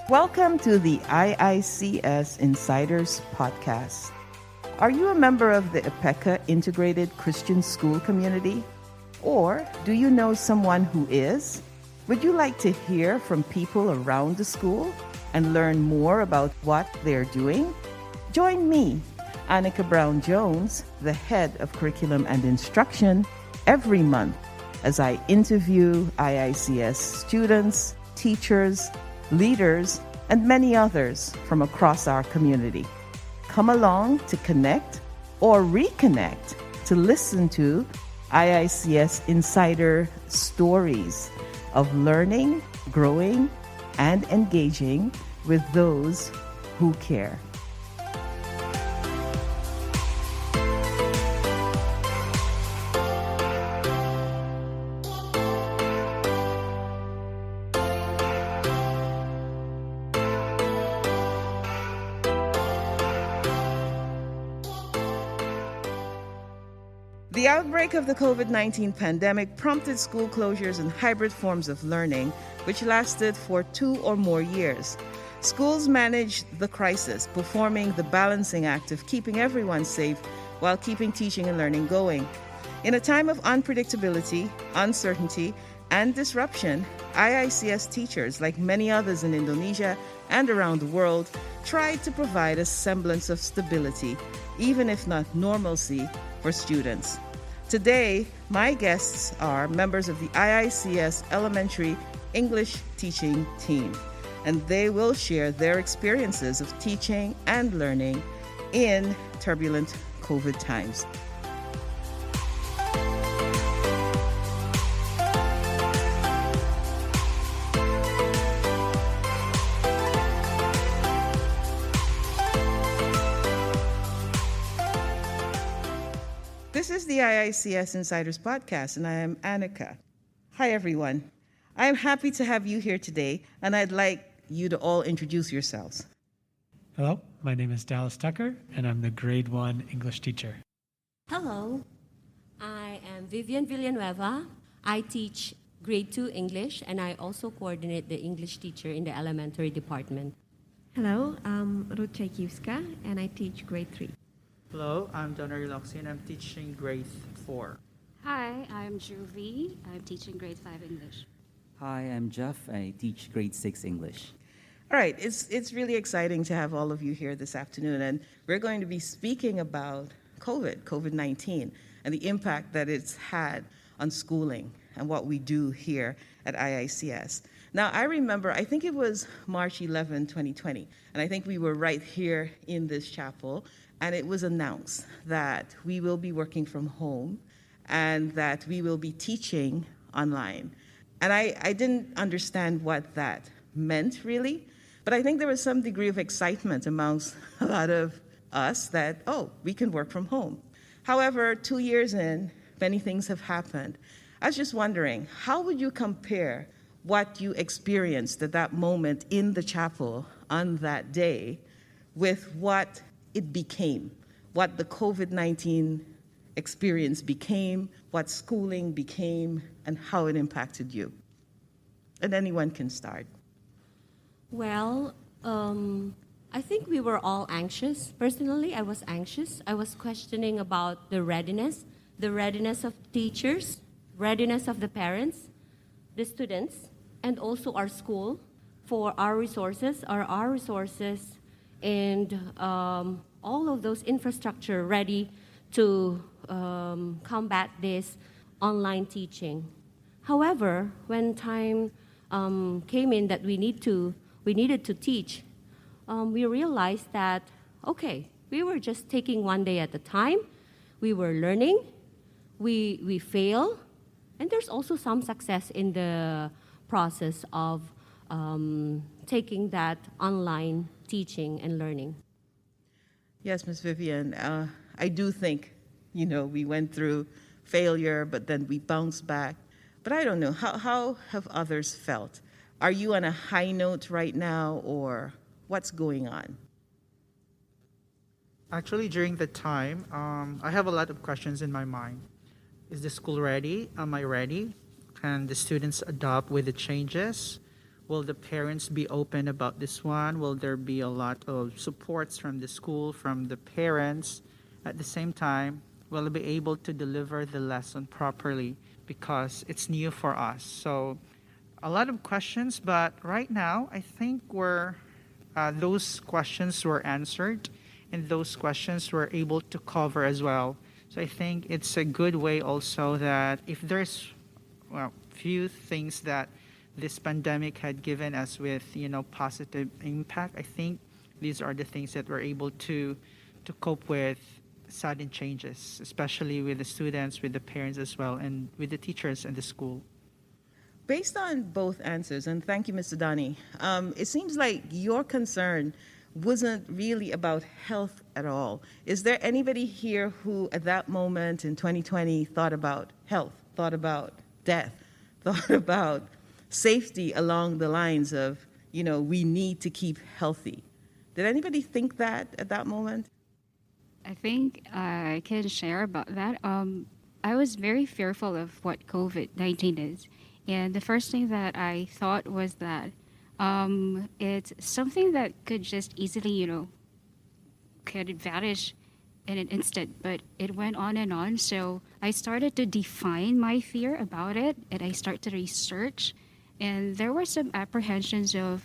Welcome to the IICS Insiders Podcast. Are you a member of the IPECA Integrated Christian School community? Or do you know someone who is? Would you like to hear from people around the school and learn more about what they're doing? Join me, Annika Brown-Jones, the head of Curriculum and Instruction, every month as I interview IICS students, teachers, leaders, and many others from across our community. Come along to connect or reconnect to listen to IICS Insider stories of learning, growing, and engaging with those who care. The outbreak of the COVID-19 pandemic prompted school closures and hybrid forms of learning, which lasted for 2 or more years. Schools managed the crisis, performing the balancing act of keeping everyone safe while keeping teaching and learning going. In a time of unpredictability, uncertainty, and disruption, IICS teachers, like many others in Indonesia and around the world, tried to provide a semblance of stability, even if not normalcy, for students. Today, my guests are members of the IICS Elementary English Teaching Team, and they will share their experiences of teaching and learning in turbulent COVID times. This is the IICS Insiders Podcast, and I am Annika. Hi, everyone. I am happy to have you here today, and I'd like you to all introduce yourselves. Hello, my name is Dallas Tucker, and I'm the Grade 1 English teacher. Hello, I am Vivian Villanueva. I teach Grade 2 English, and I also coordinate the English teacher in the elementary department. Hello, I'm Ruth Chaikiewska, and I teach Grade 3. Hello, I'm Donner Loxi, and I'm teaching grade 4. Hi, I'm Juvie. I'm teaching grade 5 English. Hi, I'm Jeff. I teach grade 6 English. All right, it's really exciting to have all of you here this afternoon, and we're going to be speaking about COVID-19, and the impact that it's had on schooling and what we do here at IICS. Now, I remember, I think it was March 11, 2020, and I think we were right here in this chapel, and it was announced that we will be working from home and that we will be teaching online. And I didn't understand what that meant, really, but I think there was some degree of excitement amongst a lot of us that, oh, we can work from home. However, 2 years in, many things have happened. I was just wondering, how would you compare what you experienced at that moment in the chapel on that day with what it became, what the COVID-19 experience became, what schooling became, and how it impacted you? And anyone can start. Well, I think we were all anxious. Personally, I was anxious. I was questioning about the readiness of teachers, readiness of the parents, the students, and also our school for our resources, and all of those infrastructure ready to combat this online teaching. However, when time came in that we needed to teach, we realized that, okay, we were just taking one day at a time. We were learning, we fail, and there's also some success in the process of taking that online teaching and learning. Yes, Ms. Vivian, I do think, we went through failure, but then we bounced back. But I don't know, how have others felt? Are you on a high note right now, or what's going on? Actually, during the time, I have a lot of questions in my mind. Is the school ready? Am I ready? Can the students adapt with the changes? Will the parents be open about this one? Will there be a lot of supports from the school, from the parents? At the same time, will they be able to deliver the lesson properly because it's new for us? So a lot of questions, but right now I think those questions were answered and those questions were able to cover as well. So I think it's a good way also that if there's few things that this pandemic had given us with positive impact, I think these are the things that we're able to cope with sudden changes, especially with the students, with the parents as well, and with the teachers and the school. Based on both answers, and thank you, Mr. Donnie, it seems like your concern wasn't really about health at all. Is there anybody here who, at that moment in 2020, thought about health, thought about death, thought about safety along the lines of, we need to keep healthy? Did anybody think that at that moment? I think I can share about that. I was very fearful of what COVID-19 is. And the first thing that I thought was that it's something that could just easily, could vanish in an instant. But it went on and on. So I started to define my fear about it, and I started to research. And there were some apprehensions of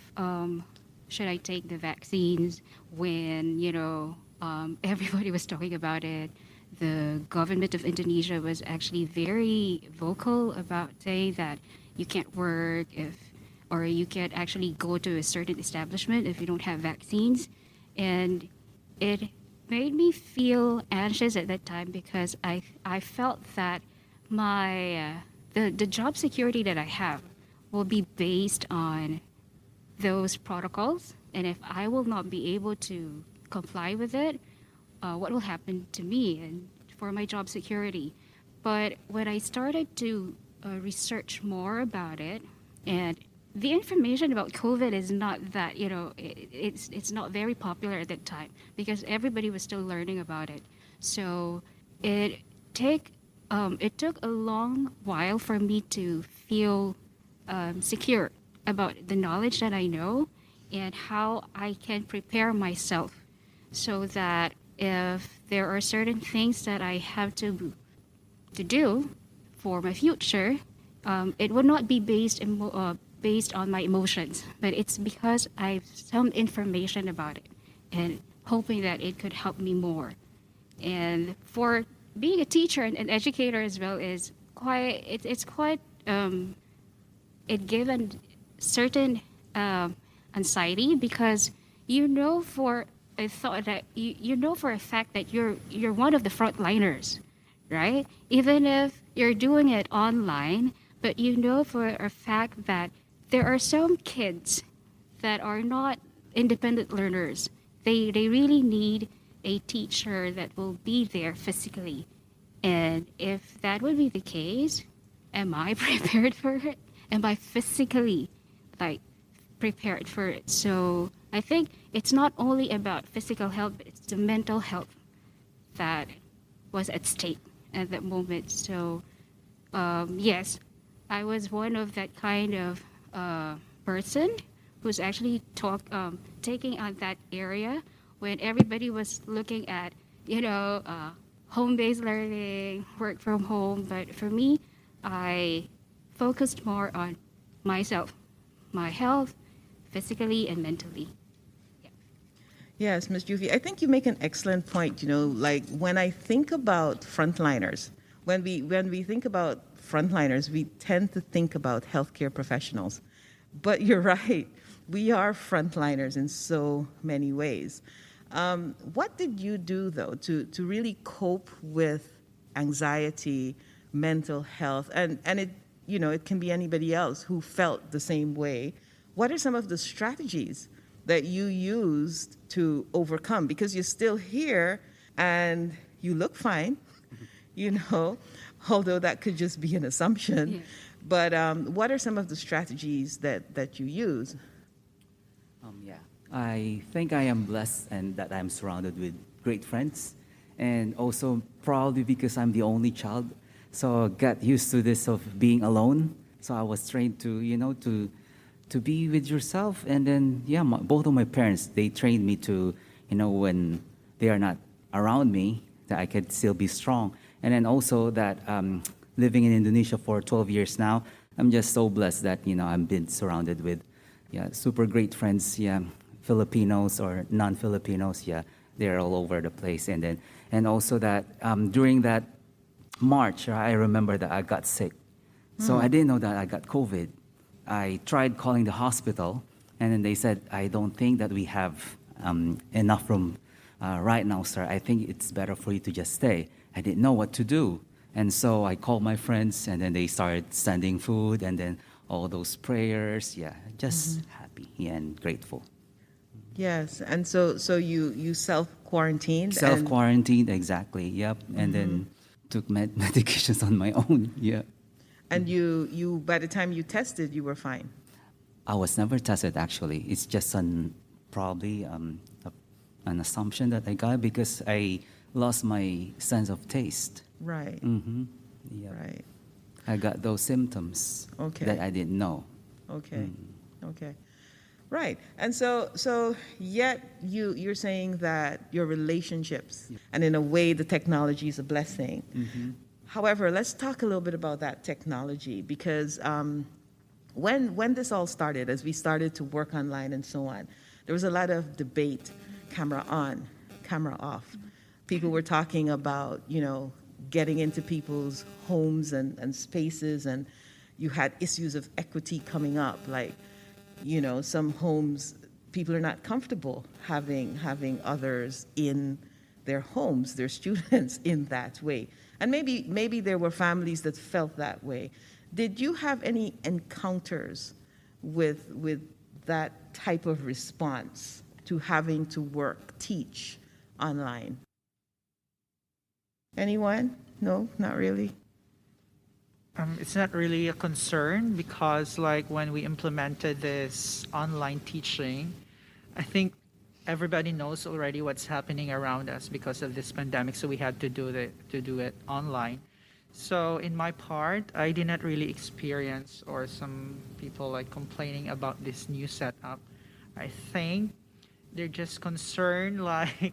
should I take the vaccines when, everybody was talking about it. The government of Indonesia was actually very vocal about saying that you can't work or you can't actually go to a certain establishment if you don't have vaccines. And it made me feel anxious at that time because I felt that the job security that I have will be based on those protocols. And if I will not be able to comply with it, what will happen to me and for my job security? But when I started to research more about it, and the information about COVID is not that, it's not very popular at that time because everybody was still learning about it. So it took a long while for me to feel secure about the knowledge that I know and how I can prepare myself so that if there are certain things that I have to do for my future, it would not be based on my emotions, but it's because I have some information about it and hoping that it could help me more. And for being a teacher and an educator as well is it given certain anxiety because for a fact that you're one of the frontliners, right? Even if you're doing it online, but for a fact that there are some kids that are not independent learners. They really need a teacher that will be there physically. And if that would be the case, am I prepared for it? Am I physically prepared for it? So I think it's not only about physical health, but it's the mental health that was at stake at that moment. So yes, I was one of that kind of person who's actually taking on that area when everybody was looking at home-based learning, work from home. But for me, I focused more on myself, my health, physically and mentally. Yeah. Yes, Ms. Juvie, I think you make an excellent point. When I think about frontliners, when we think about frontliners, we tend to think about healthcare professionals. But you're right, we are frontliners in so many ways. What did you do, though, to really cope with anxiety, mental health, and it can be anybody else who felt the same way? What are some of the strategies that you used to overcome? Because you're still here and you look fine, although that could just be an assumption. Yeah. But what are some of the strategies that you use? I think I am blessed and that I'm surrounded with great friends, and also probably because I'm the only child, so I got used to this of being alone. So I was trained to to be with yourself. And then, yeah, both of my parents, they trained me to, when they are not around me, that I could still be strong. And then also that living in Indonesia for 12 years now, I'm just so blessed that, I've been surrounded with, yeah, super great friends, yeah, Filipinos or non-Filipinos, yeah, they're all over the place. And also that during that March, I remember that I got sick. So I didn't know that I got COVID. I tried calling the hospital, and then they said, I don't think that we have enough room right now, sir. I think it's better for you to just stay. I didn't know what to do. And so I called my friends, and then they started sending food, and then all those prayers. Yeah, just happy and grateful. Yes, and so you self-quarantined? Self-quarantined, exactly, yep. And then took medications on my own, yeah. And you by the time you tested, you were fine? I was never tested, actually. It's just probably an assumption that I got because I lost my sense of taste. Right. Yeah. Right. I got those symptoms Okay. that I didn't know. Okay. Okay. Right. And so yet you're saying that your relationships, and in a way the technology is a blessing. However, let's talk a little bit about that technology, because when this all started, as we started to work online and so on, there was a lot of debate, camera on, camera off. People were talking about, getting into people's homes and spaces, and you had issues of equity coming up, like, some homes, people are not comfortable having others in their homes, their students in that way. And maybe there were families that felt that way. Did you have any encounters with that type of response to having to teach online? Anyone? No, not really? It's not really a concern because, like, when we implemented this online teaching, I think everybody knows already what's happening around us because of this pandemic, so we had to do it online. So in my part, I did not really experience, or some people like complaining about this new setup. I think they're just concerned, like,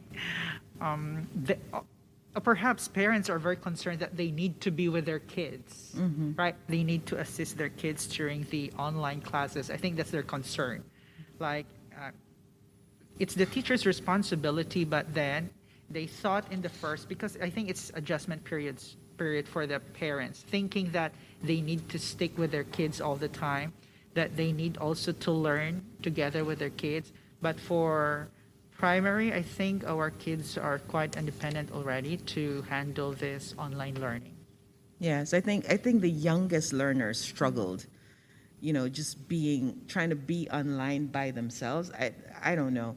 perhaps parents are very concerned that they need to be with their kids, right? They need to assist their kids during the online classes. I think that's their concern. Like, it's the teacher's responsibility, but then they thought in the first, because I think it's adjustment period for the parents, thinking that they need to stick with their kids all the time, that they need also to learn together with their kids. But for primary, I think our kids are quite independent already to handle this online learning. Yes, I think the youngest learners struggled, just trying to be online by themselves. I don't know.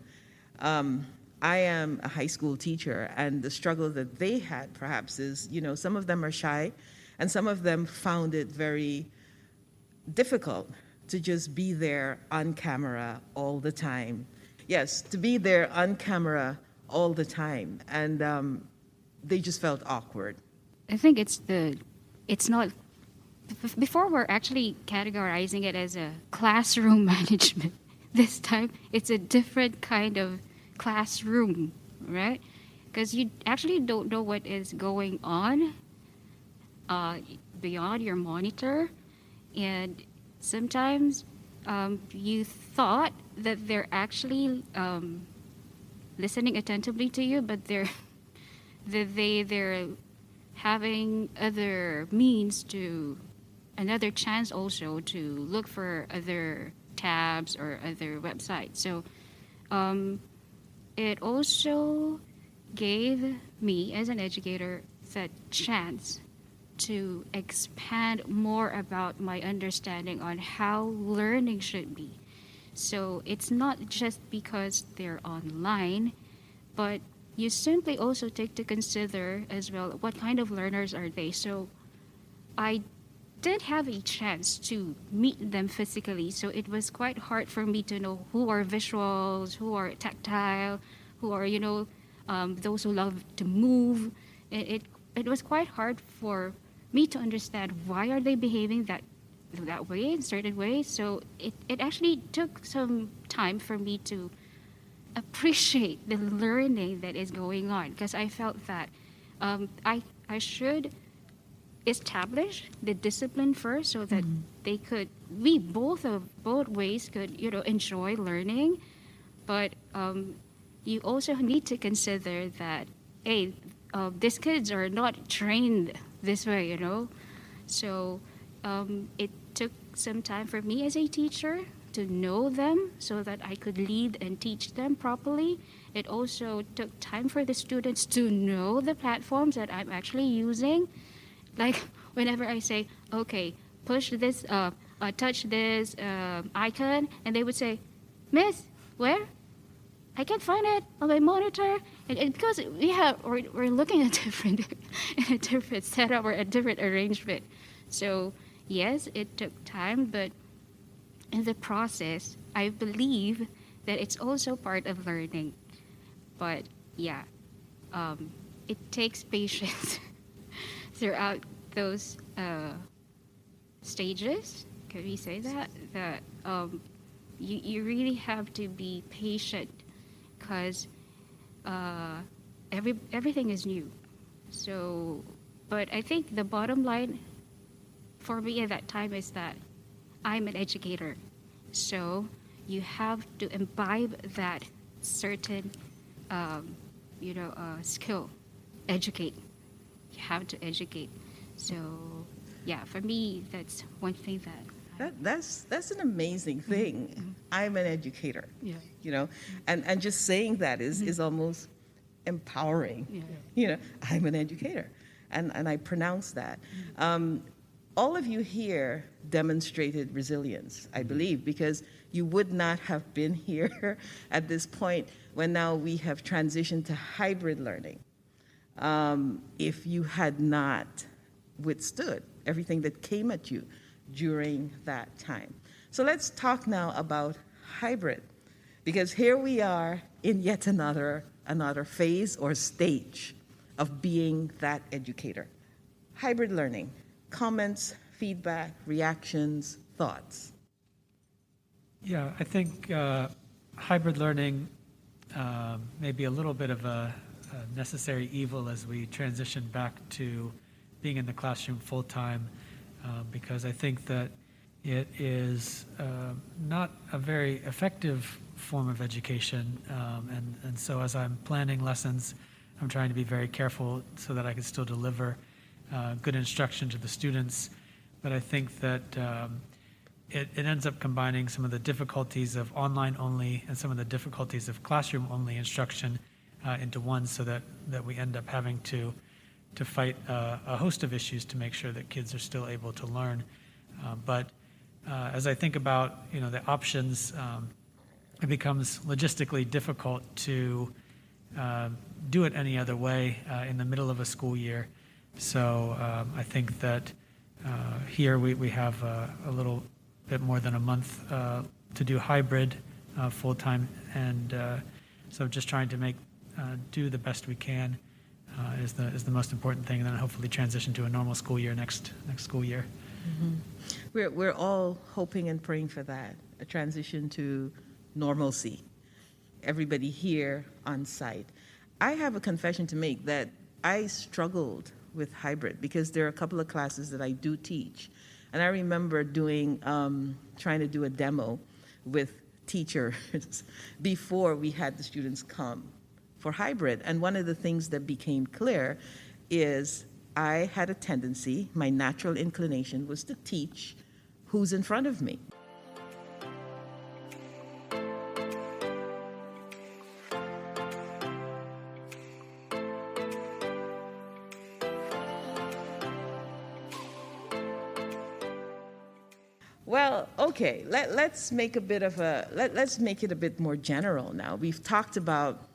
I am a high school teacher, and the struggle that they had perhaps is, some of them are shy, and some of them found it very difficult to just be there on camera all the time. Yes, to be there on camera all the time, and they just felt awkward. I think it's not, before we're actually categorizing it as a classroom management. This time, it's a different kind of classroom, right? Because you actually don't know what is going on beyond your monitor. And sometimes you thought that they're actually listening attentively to you, but they're having other means another chance also to look for other tabs or other websites. So it also gave me as an educator that chance to expand more about my understanding on how learning should be. So it's not just because they're online, but you simply also take to consider as well what kind of learners are they. So I did have a chance to meet them physically, so it was quite hard for me to know who are visuals, who are tactile, who are those who love to move. It was quite hard for me to understand why are they behaving that that way, in certain ways. So it actually took some time for me to appreciate the learning that is going on, because I felt that I should establish the discipline first so that they could, we both ways could, enjoy learning. But you also need to consider that, hey, these kids are not trained this way, So it took some time for me as a teacher to know them so that I could lead and teach them properly. It also took time for the students to know the platforms that I'm actually using. Like whenever I say, okay, push this, touch this icon, and they would say, Miss, where? I can't find it on my monitor. And because we're looking at a different setup or a different arrangement. So yes, it took time, but in the process, I believe that it's also part of learning. But yeah, it takes patience throughout those stages. Can we say that? That you really have to be patient, because everything is new. So, but I think the bottom line for me at that time is that I'm an educator. So you have to imbibe that certain, skill, educate. You have to educate. So, yeah, for me, that's one thing That's an amazing thing. I'm an educator. Yeah. And just saying that is almost empowering. Yeah. I'm an educator, and I pronounce that. All of you here demonstrated resilience, I believe, because you would not have been here at this point when now we have transitioned to hybrid learning if you had not withstood everything that came at you during that time. So let's talk now about hybrid, because here we are in yet another phase or stage of being that educator. Hybrid learning. Comments, feedback, reactions, thoughts? Yeah, I think hybrid learning may be a little bit of a necessary evil as we transition back to being in the classroom full time, because I think that it is not a very effective form of education. And so as I'm planning lessons, I'm trying to be very careful so that I can still deliver good instruction to the students. But I think that it ends up combining some of the difficulties of online only and some of the difficulties of classroom only instruction into one, so that we end up having to fight a host of issues to make sure that kids are still able to learn. But as I think about the options, it becomes logistically difficult to do it any other way in the middle of a school year. So I think that here we have a little bit more than a month to do hybrid full-time, and so just trying to do the best we can is the most important thing, and then hopefully transition to a normal school year next school year. Mm-hmm. We're all hoping and praying for that, a transition to normalcy. Everybody here on site. I have a confession to make that I struggled with hybrid because there are a couple of classes that I do teach. And I remember trying to do a demo with teachers before we had the students come for hybrid. And one of the things that became clear is I had a tendency, my natural inclination was to teach who's in front of me. Well, okay, let's make let's make it a bit more general now. We've talked about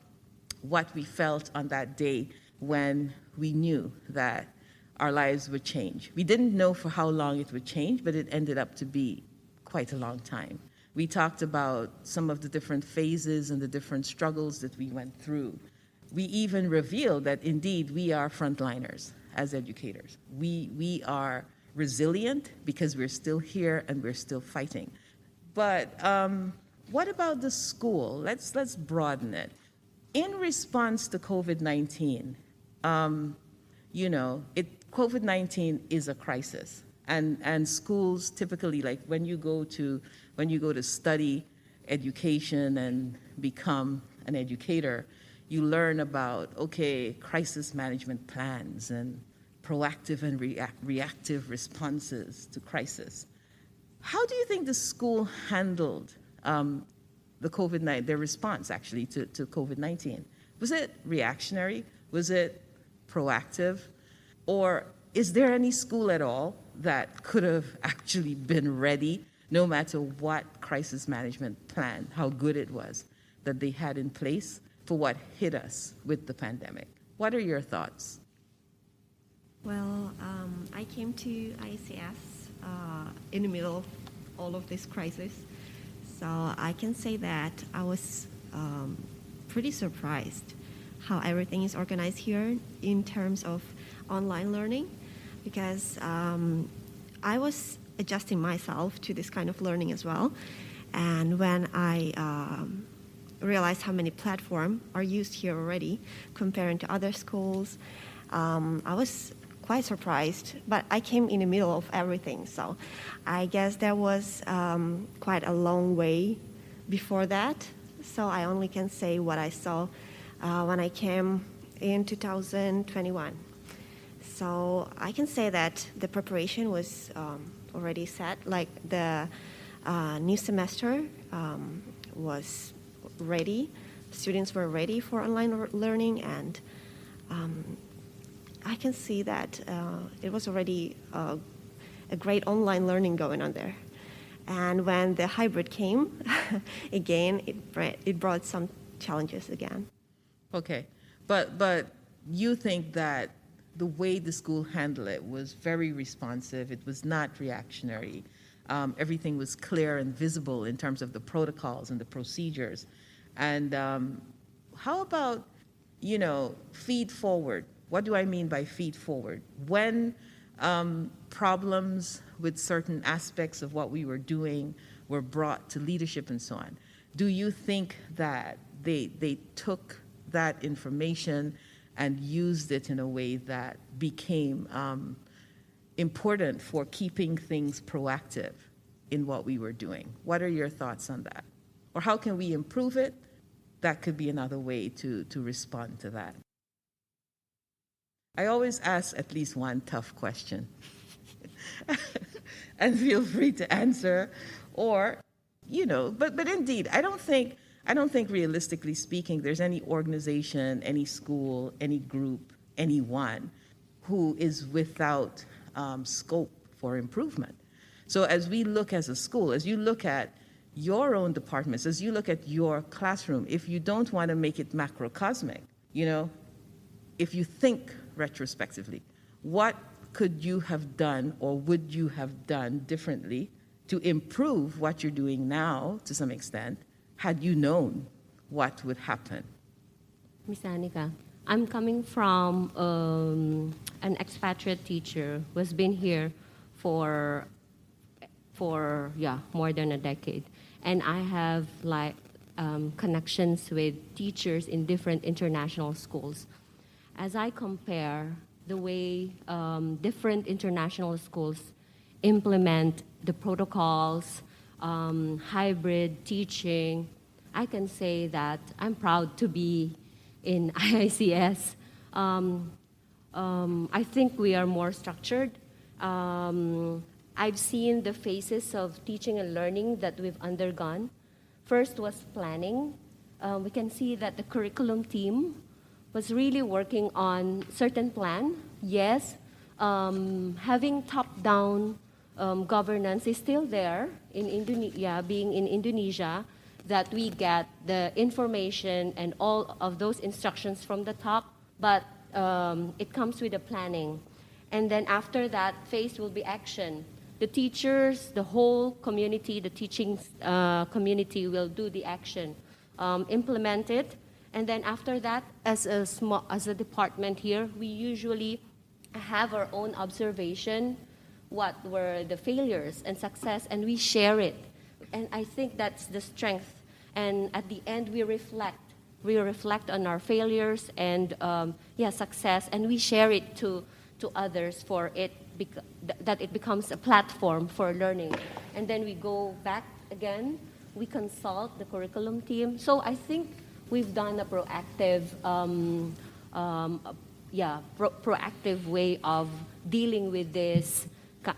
what we felt on that day when we knew that our lives would change. We didn't know for how long it would change, but it ended up to be quite a long time. We talked about some of the different phases and the different struggles that we went through. We even revealed that indeed we are frontliners as educators. We are resilient because we're still here and we're still fighting. But what about the school? Let's broaden it. In response to COVID-19, COVID-19 is a crisis, and schools typically, like when you go to study education and become an educator, you learn about crisis management plans and proactive and reactive responses to crisis. How do you think the school handled their response actually to COVID-19? Was it reactionary? Was it proactive? Or is there any school at all that could have actually been ready no matter what crisis management plan, how good it was, that they had in place for what hit us with the pandemic? What are your thoughts? Well, I came to IICS in the middle of all of this crisis. So I can say that I was pretty surprised how everything is organized here in terms of online learning, because I was adjusting myself to this kind of learning as well. And when I realized how many platforms are used here already comparing to other schools, I was quite surprised, but I came in the middle of everything. So I guess there was quite a long way before that. So I only can say what I saw when I came in 2021. So I can say that the preparation was already set, like the new semester was ready. Students were ready for online learning, and I can see that it was already a great online learning going on there. And when the hybrid came, again, it brought some challenges again. Okay, but you think that the way the school handled it was very responsive. It was not reactionary. Everything was clear and visible in terms of the protocols and the procedures. And how about, feed forward? What do I mean by feed forward? When problems with certain aspects of what we were doing were brought to leadership and so on, do you think that they took that information and used it in a way that became important for keeping things proactive in what we were doing? What are your thoughts on that? Or how can we improve it? That could be another way to respond to that. I always ask at least one tough question. And feel free to answer. Or, but indeed, I don't think realistically speaking, there's any organization, any school, any group, anyone who is without scope for improvement. So as we look as a school, as you look at your own departments, as you look at your classroom, if you don't want to make it macrocosmic, if you think retrospectively, what could you have done or would you have done differently to improve what you're doing now to some extent, had you known what would happen? Miss Anika, I'm coming from an expatriate teacher who has been here for more than a decade. And I have connections with teachers in different international schools. As I compare the way different international schools implement the protocols, hybrid teaching, I can say that I'm proud to be in IICS. I think we are more structured. I've seen the phases of teaching and learning that we've undergone. First was planning. We can see that the curriculum team was really working on certain plan. Yes, having top-down governance is still there in Indonesia, being in Indonesia, that we get the information and all of those instructions from the top, but it comes with the planning. And then after that phase will be action. The teachers, the whole community, the teaching community will do the action, implement it. And then after that, as a department here, we usually have our own observation. what were the failures and success, and we share it. And I think that's the strength. And at the end, we reflect. We reflect on our failures and success, and we share it to others for it that it becomes a platform for learning. And then we go back again. We consult the curriculum team. So I think we've done a proactive, proactive way of dealing with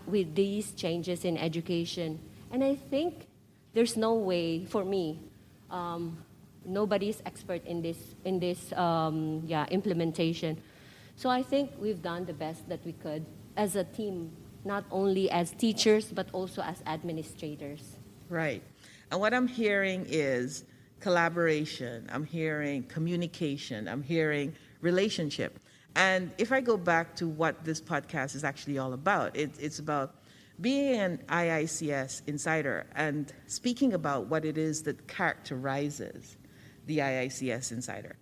with these changes in education. And I think there's no way for me. Nobody's expert in this implementation. So I think we've done the best that we could as a team, not only as teachers but also as administrators. Right. And what I'm hearing is collaboration, I'm hearing communication, I'm hearing relationship. And if I go back to what this podcast is actually all about, it's about being an IICS insider and speaking about what it is that characterizes the IICS insider.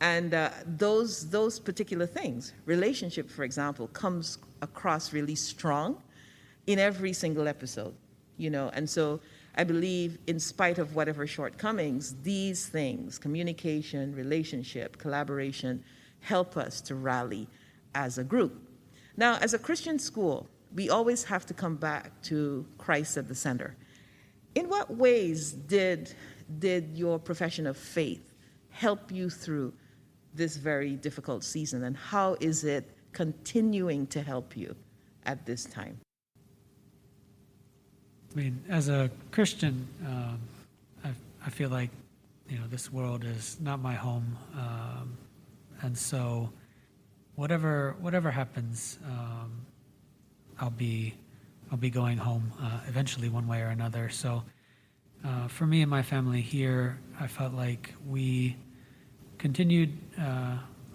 And those particular things, relationship, for example, comes across really strong in every single episode, And so I believe, in spite of whatever shortcomings, these things, communication, relationship, collaboration, help us to rally as a group. Now, as a Christian school, we always have to come back to Christ at the center. In what ways did your profession of faith help you through this very difficult season, and how is it continuing to help you at this time? I mean, as a Christian, I feel like, this world is not my home, and so whatever happens, I'll be going home eventually, one way or another. So for me and my family here, I felt like we continued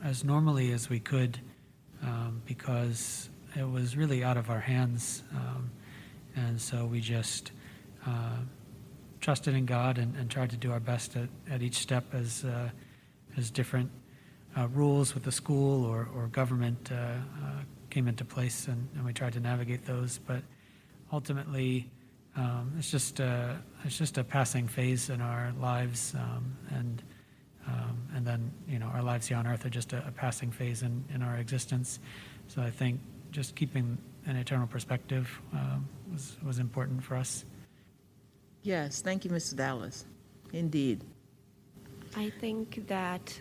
as normally as we could, because it was really out of our hands. And so we just trusted in God and tried to do our best at each step as different rules with the school or government came into place, and we tried to navigate those. But ultimately, it's just a passing phase in our lives, and then our lives here on earth are just a passing phase in our existence. So I think just keeping an eternal perspective was important for us. Yes, thank you, Mr. Dallas. Indeed. I think that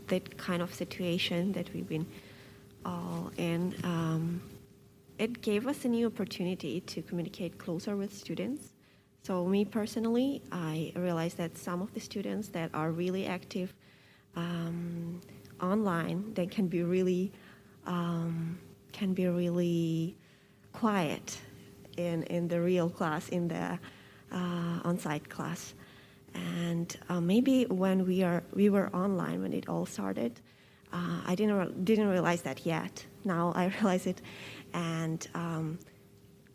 that kind of situation that we've been all in, it gave us a new opportunity to communicate closer with students. So me personally, I realized that some of the students that are really active online, they can be really quiet in the real class, in the on-site class. And maybe when we were online when it all started, I didn't realize that yet. Now I realize it, and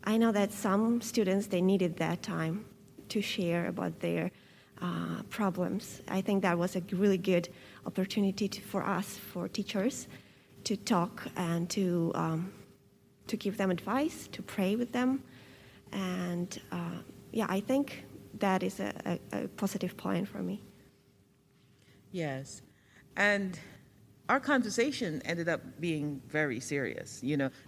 I know that some students, they needed that time to share about their problems. I think that was a really good opportunity for us, for teachers, to talk and to give them advice, to pray with them, and I think that is a positive point for me. Yes, and our conversation ended up being very serious.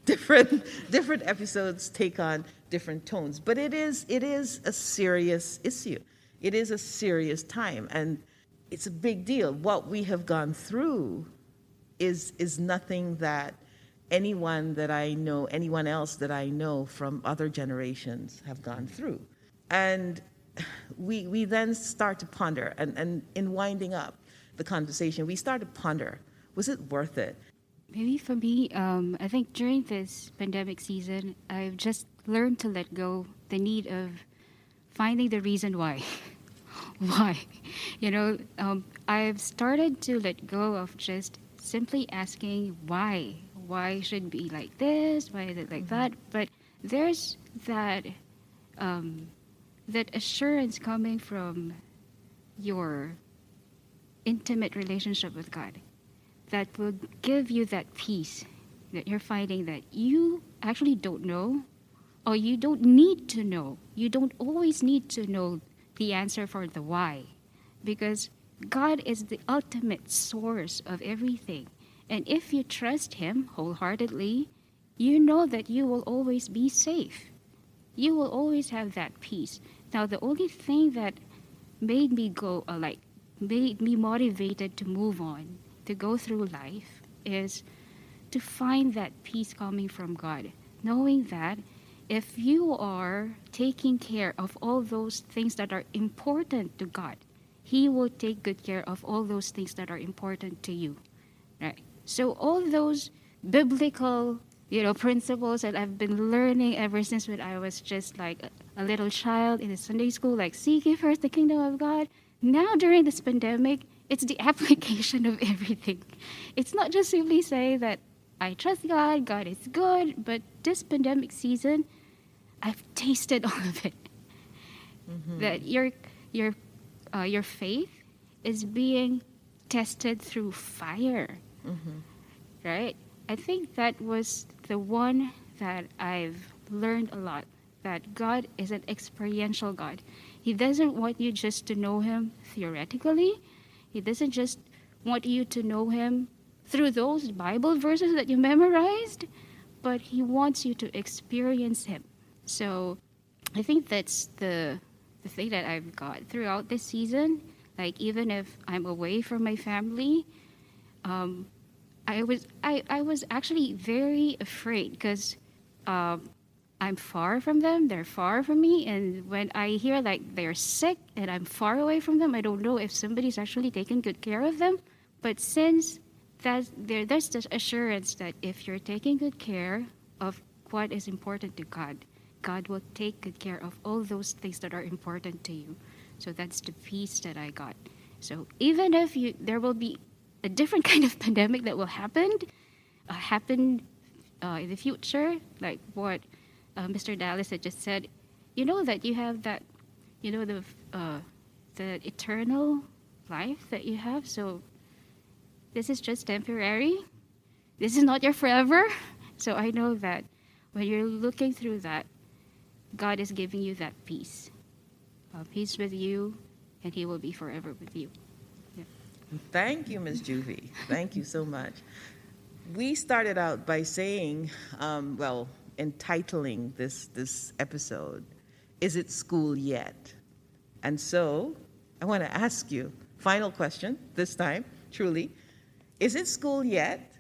Different episodes take on different tones, but it is a serious issue. It is a serious time, and it's a big deal. What we have gone through is nothing that anyone else that I know from other generations have gone through. And we then start to ponder, and in winding up the conversation, we start to ponder, was it worth it? Maybe for me, I think during this pandemic season, I've just learned to let go the need of finding the reason why. Why? I've started to let go of just simply asking why. Why should it be like this? Why is it like that? But there's that assurance coming from your intimate relationship with God that will give you that peace, that you're finding that you actually don't know or you don't need to know. You don't always need to know the answer for the why, because God is the ultimate source of everything. And if you trust Him wholeheartedly, you know that you will always be safe. You will always have that peace. Now, the only thing that made me made me motivated to move on, to go through life, is to find that peace coming from God, knowing that if you are taking care of all those things that are important to God, He will take good care of all those things that are important to you. Right? So all those biblical, principles that I've been learning ever since when I was just like a little child in the Sunday school, like seek ye first the kingdom of God. Now during this pandemic, it's the application of everything. It's not just simply saying that I trust God, God is good, but this pandemic season, I've tasted all of it. Mm-hmm. That your faith is being tested through fire, mm-hmm. right? I think that was the one that I've learned a lot, that God is an experiential God. He doesn't want you just to know Him theoretically. He doesn't just want you to know Him through those Bible verses that you memorized, but He wants you to experience Him. So I think that's the thing that I've got throughout this season. Like, even if I'm away from my family, I was actually very afraid because I'm far from them, they're far from me, and when I hear like they're sick and I'm far away from them, I don't know if somebody's actually taking good care of them. But since there's this assurance that if you're taking good care of what is important to God, God will take good care of all those things that are important to you. So that's the peace that I got. So even if there will be a different kind of pandemic that will happen in the future, like what Mr. Dallas had just said, that you have that, the eternal life that you have. So this is just temporary. This is not your forever. So I know that when you're looking through that, God is giving you that peace. Peace with you, and He will be forever with you. Yeah. Thank you, Ms. Juvie. Thank you so much. We started out by saying, entitling this episode, "Is it school yet?" And so I want to ask you, final question this time, truly, is it school yet?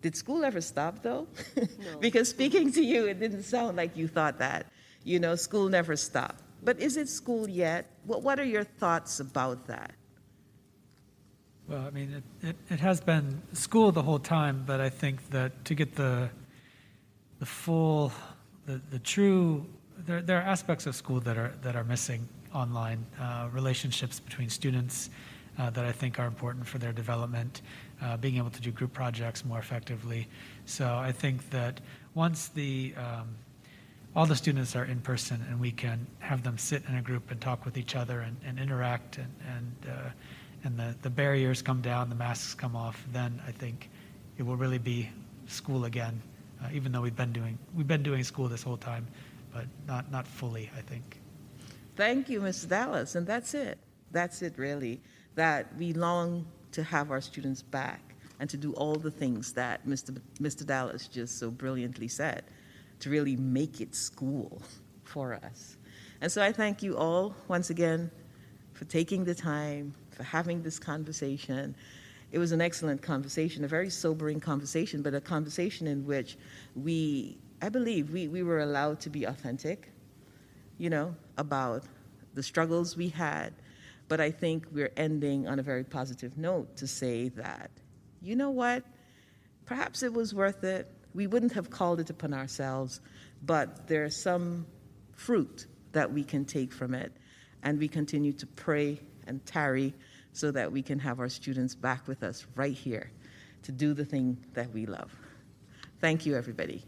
Did school ever stop, though? No. Because speaking to you, it didn't sound like you thought that. School never stopped. But is it school yet? What are your thoughts about that? Well, I mean, it has been school the whole time, but I think that to get the full, the true, there are aspects of school that are missing online, relationships between students that I think are important for their development, being able to do group projects more effectively. So I think that once all the students are in person and we can have them sit in a group and talk with each other and interact and the barriers come down, the masks come off, then I think it will really be school again, even though we've been doing school this whole time, but not fully, I think. Thank you, Ms. Dallas, and that's it. That's it, really, that we long to have our students back and to do all the things that Mr. Dallas just so brilliantly said, to really make it school for us. And so I thank you all once again for taking the time, for having this conversation. It was an excellent conversation, a very sobering conversation, but a conversation in which I believe we were allowed to be authentic, about the struggles we had. But I think we're ending on a very positive note to say that, you know what, perhaps it was worth it. We wouldn't have called it upon ourselves, but there's some fruit that we can take from it. And we continue to pray and tarry so that we can have our students back with us right here to do the thing that we love. Thank you, everybody.